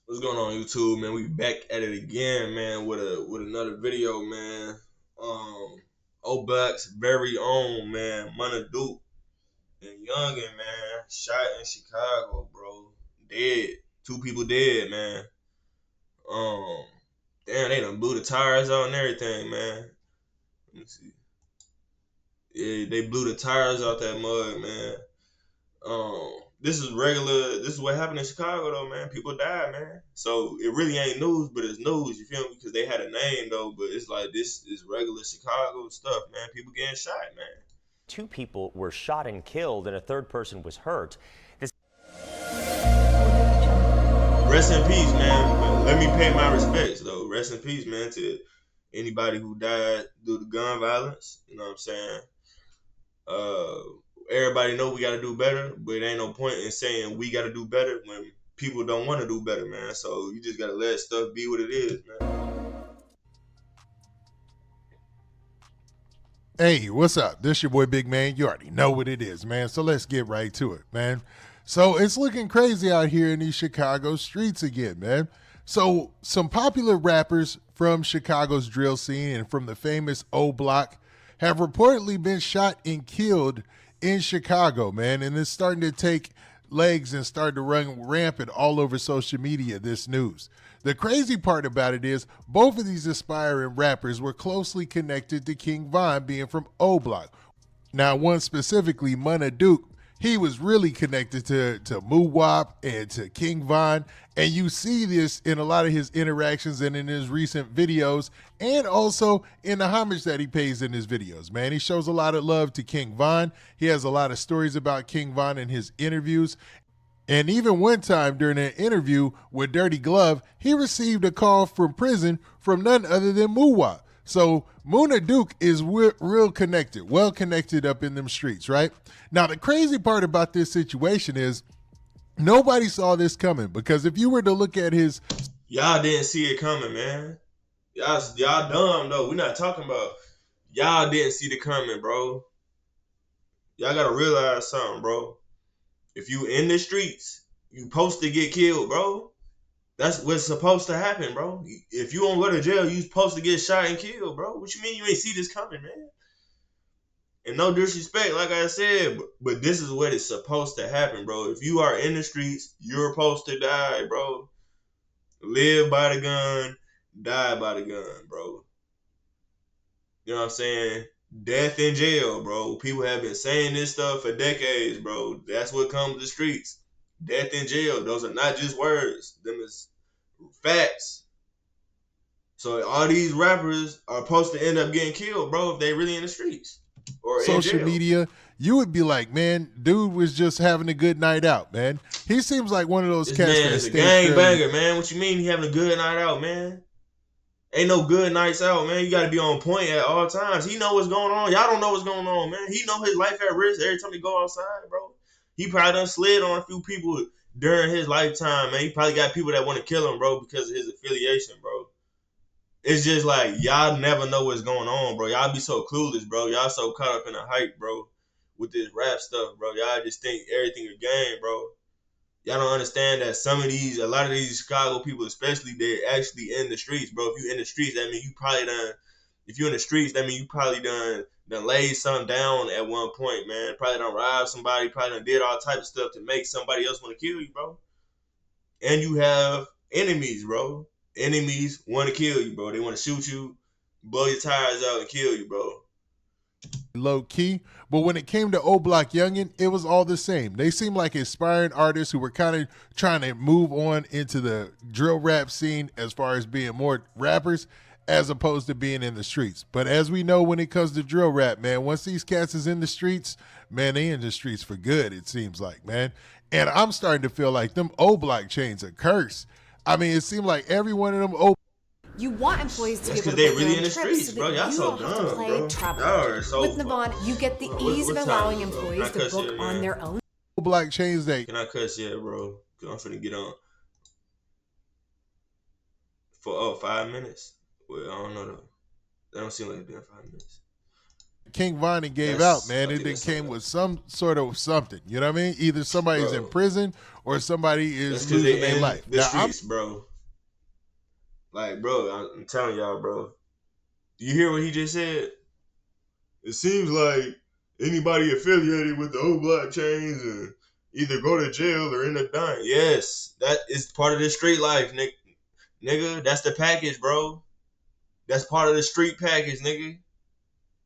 What's going on, YouTube, man? We back at it again, man, with another video, man. O'Black's very own, man, Munna and Youngin, man, shot in Chicago, bro. Dead. Two people dead, man. Um, Damn, they done blew the tires out and everything, man. Let me see. Yeah, they blew the tires out that mud, man. This is regular. This is what happened in Chicago, though, man. People died, man. So it really ain't news, but it's news. You feel me? Because they had a name, though. But it's like this is regular Chicago stuff, man. People getting shot, man. Two people were shot and killed, and a third person was hurt. Rest in peace, man. Let me pay my respects, though. Rest in peace, man, to anybody who died due to gun violence. You know what I'm saying? Uh, Everybody know we got to do better, but it ain't no point in saying we got to do better when people don't want to do better, man. So you just got to let stuff be what it is, man. Hey, what's up? This your boy Big Man. You already know what it is, man. So let's get right to it, man. So it's looking crazy out here in these Chicago streets again, man. So some popular rappers from Chicago's drill scene and from the famous O Block have reportedly been shot and killed in Chicago, man. And it's starting to take legs and start to run rampant all over social media, this news. The crazy part about it is both of these aspiring rappers were closely connected to King Von, being from O Block. Now, one specifically, Munna Duke, he was really connected to Muwap and to King Von, and you see this in a lot of his interactions and in his recent videos, and also in the homage that he pays in his videos, man. He shows a lot of love to King Von. He has a lot of stories about King Von in his interviews. And even one time during an interview with Dirty Glove, he received a call from prison from none other than Muwap. So Munna Duke is real connected, well connected up in them streets, right? Now, the crazy part about this situation is nobody saw this coming, because if you were to look at his... Y'all didn't see it coming, man. Y'all dumb, though. We're not talking about... Y'all didn't see it coming, bro. Y'all got to realize something, bro. If you in the streets, you supposed to get killed, bro. That's what's supposed to happen, bro. If you don't go to jail, you supposed to get shot and killed, bro. What you mean you ain't see this coming, man? And no disrespect, like I said, but this is what it's supposed to happen, bro. If you are in the streets, you're supposed to die, bro. Live by the gun, die by the gun, bro. You know what I'm saying? Death in jail, bro. People have been saying this stuff for decades, bro. That's what comes to the streets. Death in jail. Those are not just words. Them is facts. So all these rappers are supposed to end up getting killed, bro, if they really in the streets or social media, you would be like, man, dude was just having a good night out, man. He seems like one of those this cats man that is a gang banger, man. What you mean he having a good night out, man? Ain't no good nights out, man. You got to be on point at all times. He know what's going on. Y'all don't know what's going on, man. He know his life at risk every time he go outside, bro. He probably done slid on a few people during his lifetime, man. He probably got people that want to kill him, bro, because of his affiliation, bro. It's just like y'all never know what's going on, bro. Y'all be so clueless, bro. Y'all so caught up in the hype, bro, with this rap stuff, bro. Y'all just think everything a game, bro. Y'all don't understand that a lot of these Chicago people, especially, they're actually in the streets, bro. If you in the streets, that mean you probably done. If you in the streets, that mean you probably done laid something down at one point, man. Probably done robbed somebody, probably done did all type of stuff to make somebody else want to kill you, bro. And you have enemies, bro. Enemies want to kill you, bro. They want to shoot you, blow your tires out, and kill you, bro. Low key, but when it came to O Block Youngin, it was all the same. They seemed like aspiring artists who were kind of trying to move on into the drill rap scene as far as being more rappers as opposed to being in the streets. But as we know, when it comes to drill rap, man, once these cats is in the streets, man, they in the streets for good, it seems like, man. And I'm starting to feel like them O Block chains are cursed. I mean, it seemed like every one of them You want employees to be able to they put really their in the streets, so bro. Y'all you so don't have to dumb, play bro. travel. Y'all are so With Navon, you get the ease of allowing employees to book on their own. Block chains that... Can I cuss yet, bro? Cause I'm finna get on for 5 minutes. Well, I don't know though. That don't seem like it's been 5 minutes. King Von gave out, That's man, I it think then that's came something with else. some sort of something. You know what I mean? Either somebody's in Bro. prison or somebody That's is because losing they their in life. the Now, I'm streets, bro. Like, bro, I'm telling y'all, bro. You hear what he just said? It seems like anybody affiliated with the old blockchains and either go to jail or end up dying. Yes, that is part of the street life, nigga. That's the package, bro. That's part of the street package, nigga.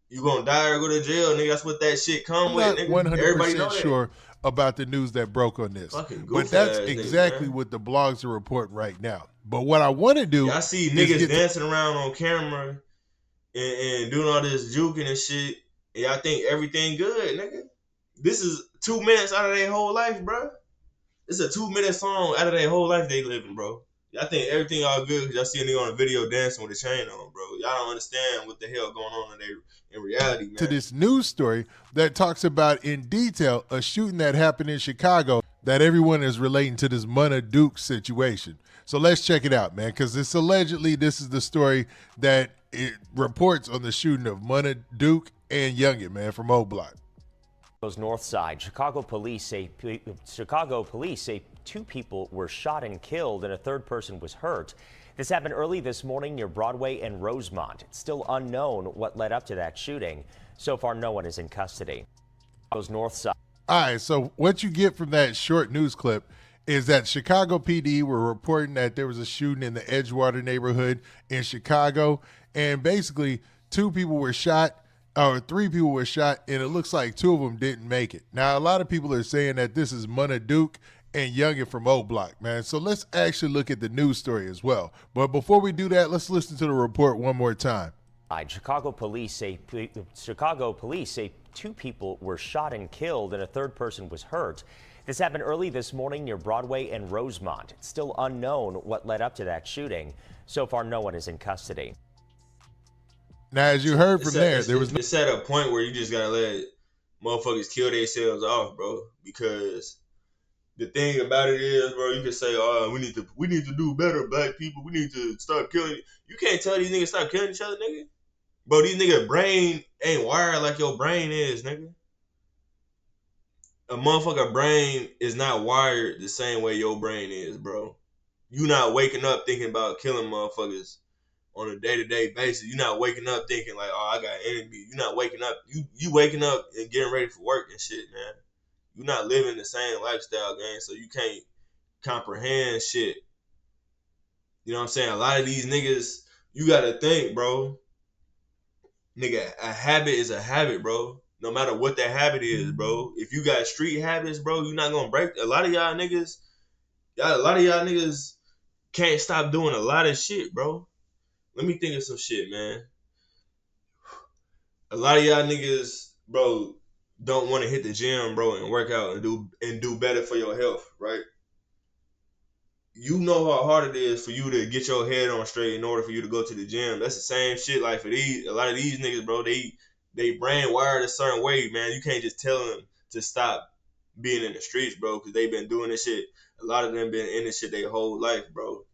You gonna die or go to jail, nigga. That's what that shit come with, not nigga. Everybody 100% know that. sure about the news that broke on this, Fucking but goof that's ass niggas, exactly man. what the blogs are reporting right now. But what I want to do Y'all see is niggas get to dancing around on camera and doing all this juking and shit, and y'all think everything good, nigga. This is 2 minutes out of their whole life, bro. It's a 2 minute song out of their whole life they living, bro. Y'all think everything all good because y'all see a nigga on a video dancing with a chain on, bro. Y'all don't understand what the hell going on in reality, man. this news story that talks about in detail a shooting that happened in Chicago that everyone is relating to this Munna Duke situation. So let's check it out, man, because this is the story that it reports on the shooting of Munna Duke and Youngin, man, from O Block. North side. Chicago police say two people were shot and killed and a third person was hurt. This happened early this morning near Broadway and Rosemont. It's still unknown what led up to that shooting. So far, no one is in custody. Chicago's north side. All right, so what you get from that short news clip is that Chicago PD were reporting that there was a shooting in the Edgewater neighborhood in Chicago, and basically two people were shot, or three people were shot, and it looks like two of them didn't make it. Now, a lot of people are saying that this is Munna Duke and Youngin from O Block, man. So let's actually look at the news story as well. But before we do that, let's listen to the report one more time. Chicago police say two people were shot and killed and a third person was hurt. This happened early this morning near Broadway and Rosemont. It's still unknown what led up to that shooting. So far, no one is in custody. Now, as you heard from there was it's at a point where you just gotta let motherfuckers kill themselves off, bro. Because the thing about it is, bro, you can say, "Oh, we need to do better, black people. We need to stop killing." You can't tell these niggas stop killing each other, nigga. Bro, these niggas' brain ain't wired like your brain is, nigga. A motherfucker brain is not wired the same way your brain is, bro. You not waking up thinking about killing motherfuckers on a day-to-day basis. You're not waking up thinking like, oh, I got enemy. You're not waking up. You waking up and getting ready for work and shit, man. You're not living the same lifestyle, gang, so you can't comprehend shit. You know what I'm saying? A lot of these niggas, you gotta think, bro. Nigga, a habit is a habit, bro. No matter what that habit is, bro. If you got street habits, bro, you're not gonna break. A lot of y'all niggas can't stop doing a lot of shit, bro. Let me think of some shit, man. A lot of y'all niggas, bro, don't want to hit the gym, bro, and work out and do better for your health, right? You know how hard it is for you to get your head on straight in order for you to go to the gym. That's the same shit like for a lot of these niggas, bro, they brain wired a certain way, man. You can't just tell them to stop being in the streets, bro, because they've been doing this shit. A lot of them been in this shit their whole life, bro.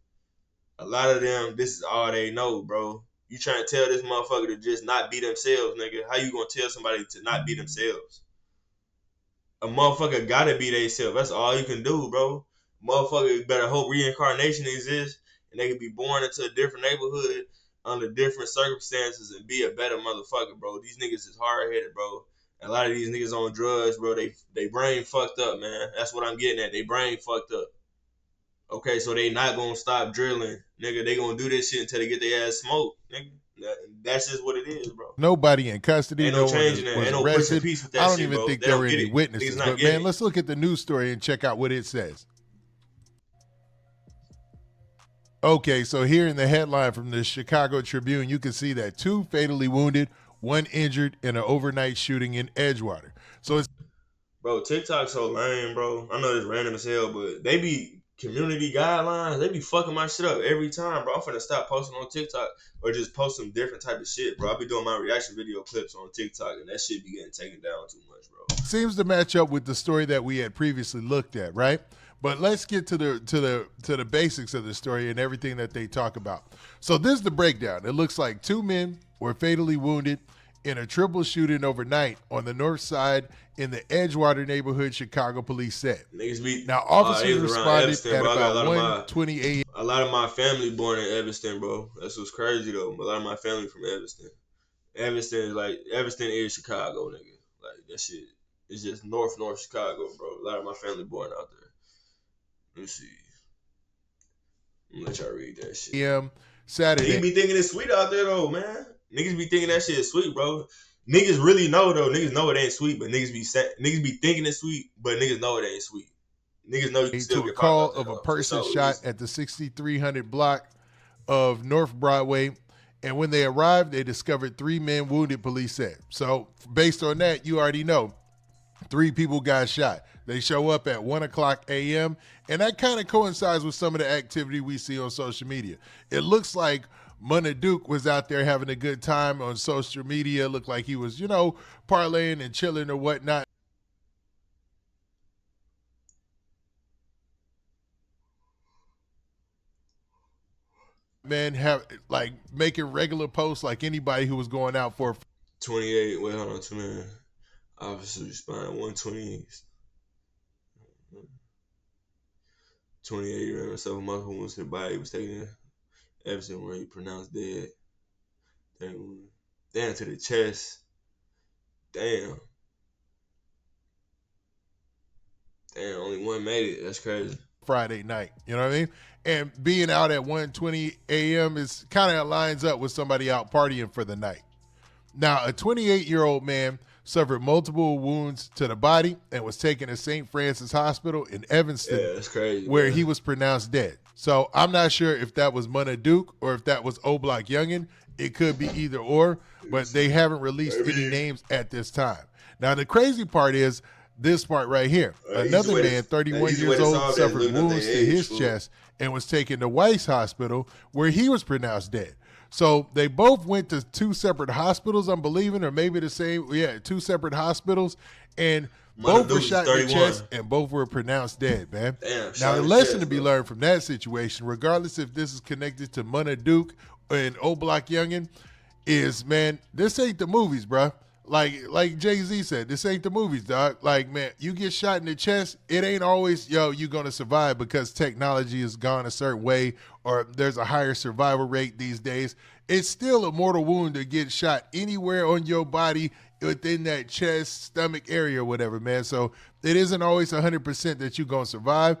A lot of them, this is all they know, bro. You trying to tell this motherfucker to just not be themselves, nigga. How you gonna tell somebody to not be themselves? A motherfucker gotta be themselves. That's all you can do, bro. Motherfucker better hope reincarnation exists and they can be born into a different neighborhood under different circumstances and be a better motherfucker, bro. These niggas is hard headed, bro. And a lot of these niggas on drugs, bro, they brain fucked up, man. That's what I'm getting at. They brain fucked up. Okay, so they not gonna stop drilling, nigga. They gonna do this shit until they get their ass smoked, nigga. That's just what it is, bro. nobody in custody. Ain't no No one changing that. was Ain't no pushing arrested. peace with I that don't shit, even bro. think They there don't were get any it. witnesses. Niggas not But getting man, it. let's look at the news story and check out what it says. Okay, so here in the headline from the Chicago Tribune, you can see that two fatally wounded, one injured in an overnight shooting in Edgewater. So it's Bro, TikTok's so lame, bro. I know it's random as hell, but they be community guidelines. They be fucking my shit up every time, bro. I'm finna stop posting on TikTok or just post some different type of shit, bro. I be doing my reaction video clips on TikTok, and that shit be getting taken down too much, bro. seems to match up with the story that we had previously looked at, right? But let's get to the basics of the story and everything that they talk about. So this is the breakdown. It looks like two men were fatally wounded in a triple shooting overnight on the north side in the Edgewater neighborhood, Chicago police said. Niggas be Now, they officers was around responded Evanston, at bro. I got about 1:20 a.m. a lot of my family born in Evanston, bro. That's what's crazy though. A lot of my family from Evanston. Evanston is Chicago, nigga. Like that shit is just north Chicago, bro. A lot of my family born out there. Let me see. I'm gonna let y'all read that shit. Saturday. Niggas be thinking it's sweet out there though, man. Niggas be thinking that shit is sweet, bro. Niggas really know though. Niggas know it ain't sweet, but niggas be thinking it's sweet, but niggas know it ain't sweet. Niggas know you can still To a get popped call out there of a though. person shot at the 6300 block of North Broadway. And when they arrived, they discovered 3 men wounded, police said. So based on that, you already know 3 people got shot. They show up at 1:00 a.m. And that kind of coincides with some of the activity we see on social media. It looks like Munna Duke was out there having a good time on social media. Looked like he was, parlaying and chilling or whatnot. Man, have like making regular posts like anybody who was going out for 28. Wait, hold on, 2 minutes. Officer responded 120. 28 ran himself multiple wounds to the body. He was taken to Evanston where he pronounced dead. Damn to the chest. Damn. Damn, only one made it. That's crazy. Friday night, you know what I mean? And being out at 1:20 a.m. is kind of lines up with somebody out partying for the night. Now, a 28-year-old man suffered multiple wounds to the body and was taken to St. Francis Hospital in Evanston, that's crazy, where man. he was pronounced dead. So I'm not sure if that was Munna Duke or if that was O-Block Youngin. It could be either or, but they haven't released any names at this time. Now, the crazy part is this part right here. Another man, 31 years old, suffered wounds to his chest and was taken to Weiss Hospital, where he was pronounced dead. So they both went to 2 separate hospitals, I'm believing, or maybe the same. Yeah, 2 separate hospitals, and both were shot in the chest and both were pronounced dead, man. Damn, now, the lesson to be learned from that situation, regardless if this is connected to Munna Duke and O-Block Youngin, is, man, this ain't the movies, bruh. Like Jay-Z said, this ain't the movies, dog. Like, man, you get shot in the chest, it ain't always, you're going to survive because technology has gone a certain way or there's a higher survival rate these days. It's still a mortal wound to get shot anywhere on your body within that chest, stomach area or whatever, man. So it isn't always 100% that you're going to survive.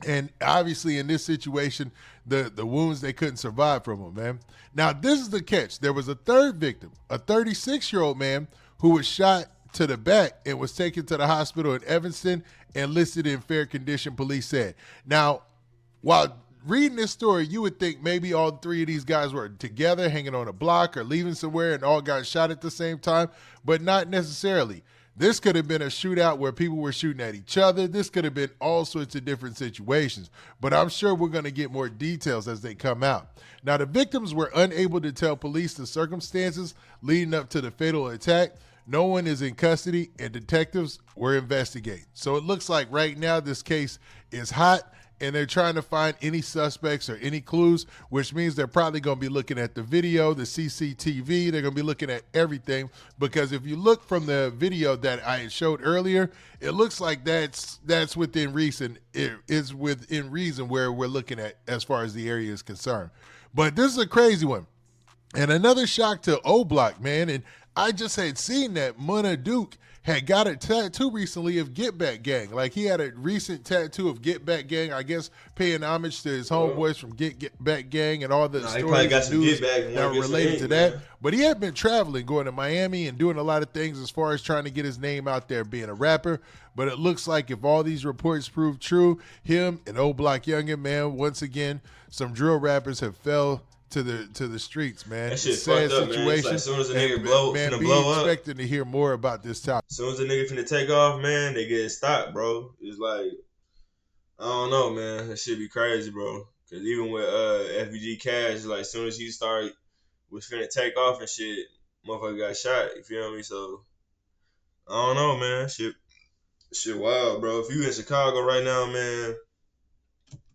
And obviously in this situation, the wounds, they couldn't survive from them, man. Now, this is the catch. There was a third victim, a 36-year-old man who was shot to the back and was taken to the hospital in Evanston and listed in fair condition, police said. Now, while reading this story, you would think maybe all 3 of these guys were together, hanging on a block or leaving somewhere and all got shot at the same time, but not necessarily. This could have been a shootout where people were shooting at each other. This could have been all sorts of different situations. But I'm sure we're going to get more details as they come out. Now, the victims were unable to tell police the circumstances leading up to the fatal attack. No one is in custody, and detectives were investigating. So it looks like right now this case is hot, and they're trying to find any suspects or any clues, which means they're probably going to be looking at the video, the CCTV. They're going to be looking at everything, because if you look from the video that I showed earlier, it looks like that's within reason. It is within reason where we're looking at as far as the area is concerned. But this is a crazy one. And another shock to O-Block, man. And I just had seen that Munna Duke had got a tattoo recently of Get Back Gang. Like, he had a recent tattoo of Get Back Gang, I guess paying homage to his homeboys from Get Back Gang and all the stories and news that were related to that. Man. But he had been traveling, going to Miami and doing a lot of things as far as trying to get his name out there being a rapper. But it looks like if all these reports prove true, him and O-Block Youngin, man, once again, some drill rappers have fell to the streets, man. That shit fucked up, man. It's like, as soon as a nigga blow up, expecting to hear more about this topic. As soon as a nigga finna take off, man, they get stopped, bro. It's like, I don't know, man. That shit be crazy, bro. Cause even with FBG Cash, like, as soon as he was finna take off and shit, motherfucker got shot. You feel me? So I don't know, man. Shit wild, bro. If you in Chicago right now, man,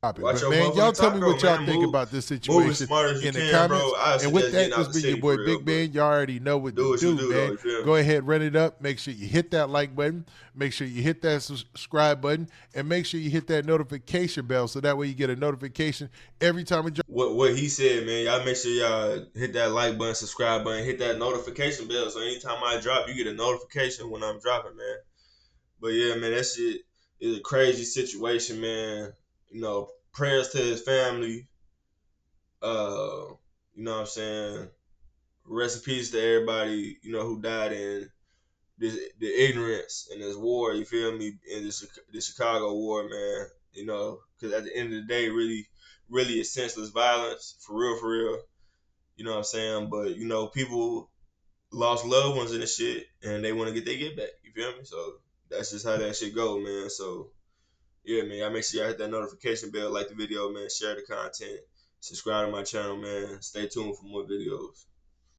Watch But your man, y'all motherfucking tell me taco, what y'all man. think about this Move as situation smart as you in the can, bro. comments. I And with suggest getting that, out this the been your city boy for real, Big but Man. Y'all already know what do to what you do, do, though. man. You feel me? Go ahead, run it up. Make sure you hit that like button. Make sure you hit that subscribe button, and make sure you hit that notification bell so that way you get a notification every time we drop. What he said, man. Y'all make sure y'all hit that like button, subscribe button, hit that notification bell, so anytime I drop, you get a notification when I'm dropping, man. But yeah, man, that shit is a crazy situation, man. You know, prayers to his family. You know what I'm saying? Rest in peace to everybody, you know, who died in the ignorance in this war, you feel me? In the Chicago war, man. You know, because at the end of the day, really, really it's senseless violence, for real, for real. You know what I'm saying? But, you know, people lost loved ones in this shit, and they want to get their get back, you feel me? So that's just how that shit go, man. So yeah, man, y'all make sure y'all hit that notification bell, like the video, man, share the content, subscribe to my channel, man. Stay tuned for more videos.